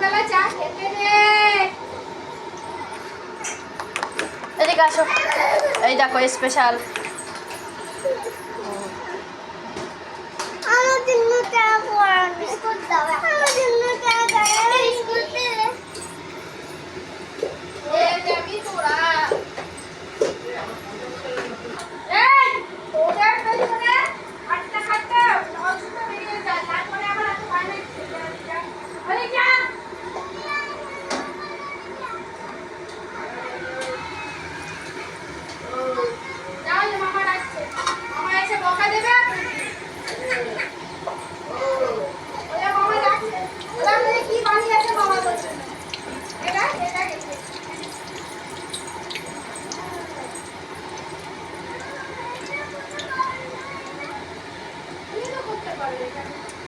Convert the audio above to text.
দুপুরবেলা চা খেতে দে। এদিকে আসো, এই দেখো স্পেশাল। আমার জন্য চা